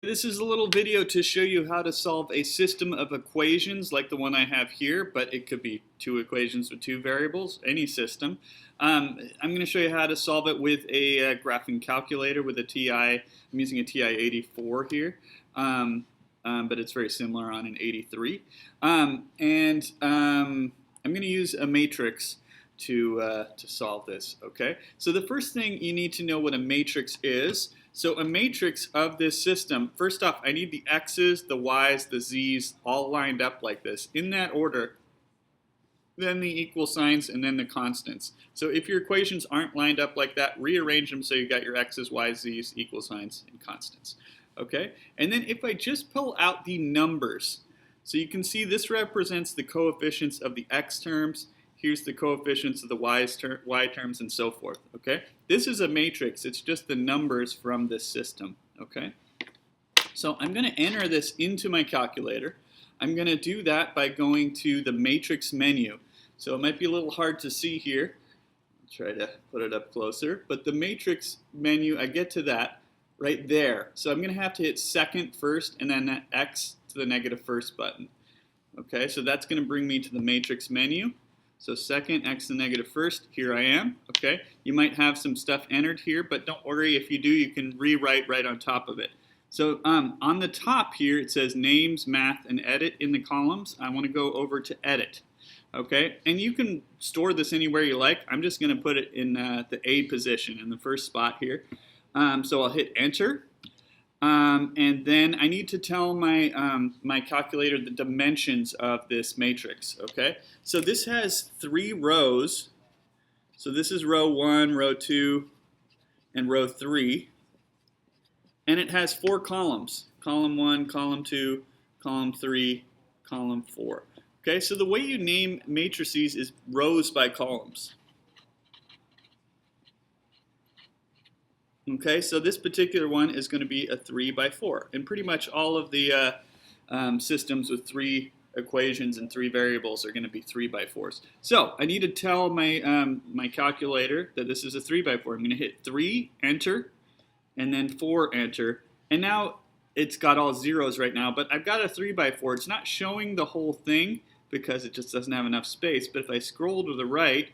This is a little video to show you how to solve a system of equations like the one I have here, but it could be two equations with two variables, any system. I'm going to show you how to solve it with a graphing calculator with a TI. I'm using a TI-84 here, but it's very similar on an 83. I'm going to use a matrix to solve this. Okay, so the first thing you need to know what a matrix is. So a matrix of this system, first off, I need the x's, the y's, the z's all lined up like this, in that order, then the equal signs, and then the constants. So if your equations aren't lined up like that, rearrange them so you got your x's, y's, z's, equal signs, and constants. Okay? And then if I just pull out the numbers, so you can see this represents the coefficients of the x terms, here's the coefficients of the y terms, and so forth. Okay? This is a matrix. It's just the numbers from this system. Okay? So I'm going to enter this into my calculator. I'm going to do that by going to the matrix menu. So it might be a little hard to see here. I'll try to put it up closer. But the matrix menu, I get to that right there. So I'm going to have to hit second first, and then that X to the negative first button. Okay, so that's going to bring me to the matrix menu. So second, x to the negative first, here I am, okay? You might have some stuff entered here, but don't worry, if you do, you can rewrite right on top of it. So on the top here, it says names, math, and edit in the columns. I want to go over to edit, okay? And you can store this anywhere you like. I'm just going to put it in the A position, in the first spot here. So I'll hit enter. And then I need to tell my, my calculator the dimensions of this matrix, okay? So this has 3 rows. So this is row 1, row 2, and row 3. And it has 4 columns. Column 1, column 2, column 3, column 4. Okay, so the way you name matrices is rows by columns. Okay, so this particular one is going to be a 3 by 4, and pretty much all of the systems with 3 equations and 3 variables are going to be 3 by 4s. So I need to tell my my calculator that this is a 3 by 4. I'm going to hit 3, enter, and then 4, enter, and now it's got all zeros right now, but I've got a 3 by 4. It's not showing the whole thing because it just doesn't have enough space, but if I scroll to the right,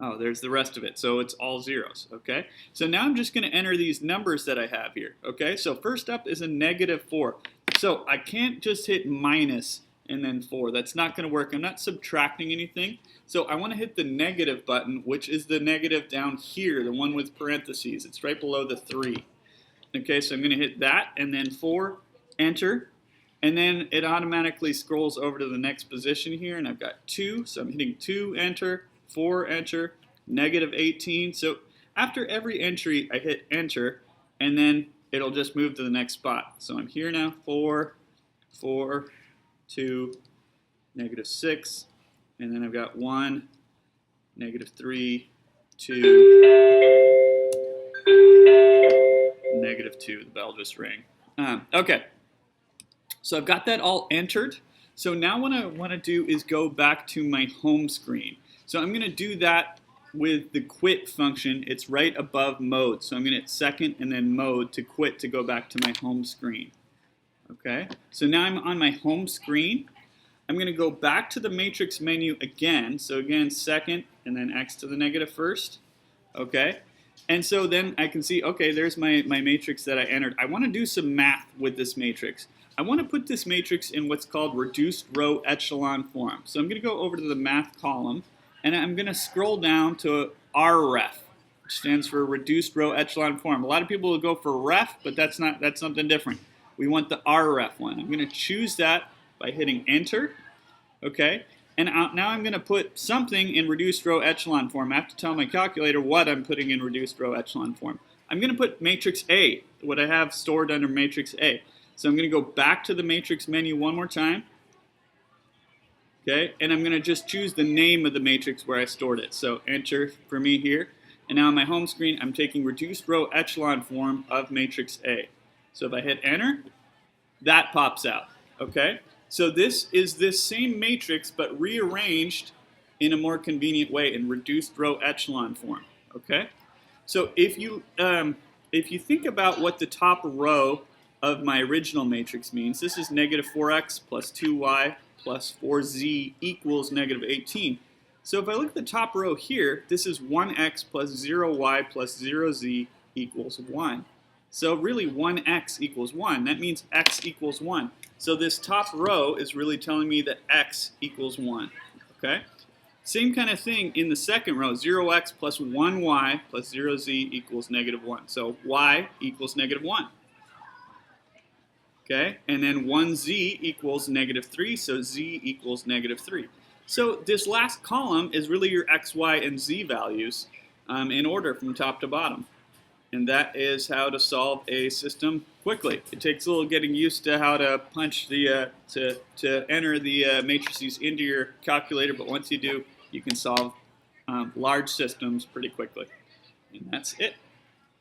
oh, there's the rest of it. So it's all zeros, okay? So now I'm just going to enter these numbers that I have here, okay? So first up is a negative 4. So I can't just hit minus and then 4. That's not going to work. I'm not subtracting anything. So I want to hit the negative button, which is the negative down here, the one with parentheses. It's right below the 3. Okay, so I'm going to hit that and then 4, enter. And then it automatically scrolls over to the next position here, and I've got 2. So I'm hitting 2, enter. 4, enter, negative 18. So after every entry, I hit enter, and then it'll just move to the next spot. So I'm here now, 4, 4, 2, negative 6, and then I've got 1, negative 3, 2, negative 2. The bell just rang. Okay, so I've got that all entered. So now what I want to do is go back to my home screen. So I'm going to do that with the quit function. It's right above mode. So I'm going to hit second and then mode to quit to go back to my home screen. Okay, so now I'm on my home screen. I'm going to go back to the matrix menu again. So again, second and then x to the negative first. Okay, and so then I can see, okay, there's my matrix that I entered. I want to do some math with this matrix. I want to put this matrix in what's called reduced row echelon form. So I'm going to go over to the math column, and I'm going to scroll down to RREF, which stands for reduced row echelon form. A lot of people will go for ref, but that's something different. We want the RREF one. I'm going to choose that by hitting enter. Okay, and now I'm going to put something in reduced row echelon form. I have to tell my calculator what I'm putting in reduced row echelon form. I'm going to put matrix A, what I have stored under matrix A. So I'm going to go back to the matrix menu one more time. Okay, and I'm going to just choose the name of the matrix where I stored it. So enter for me here. And now on my home screen, I'm taking reduced row echelon form of matrix A. So if I hit enter, that pops out. Okay, so this is this same matrix but rearranged in a more convenient way in reduced row echelon form. Okay, so if you think about what the top row of my original matrix means. This is negative 4x plus 2y plus 4z equals negative 18. So if I look at the top row here, this is 1x plus 0y plus 0z equals 1. So really 1x equals 1. That means x equals 1. So this top row is really telling me that x equals 1. Okay? Same kind of thing in the second row, 0x plus 1y plus 0z equals negative 1. So y equals negative 1. Okay, and then 1z equals negative 3, so z equals negative 3. So this last column is really your x, y, and z values in order from top to bottom. And that is how to solve a system quickly. It takes a little getting used to how to punch the, to enter the matrices into your calculator, but once you do, you can solve large systems pretty quickly. And that's it.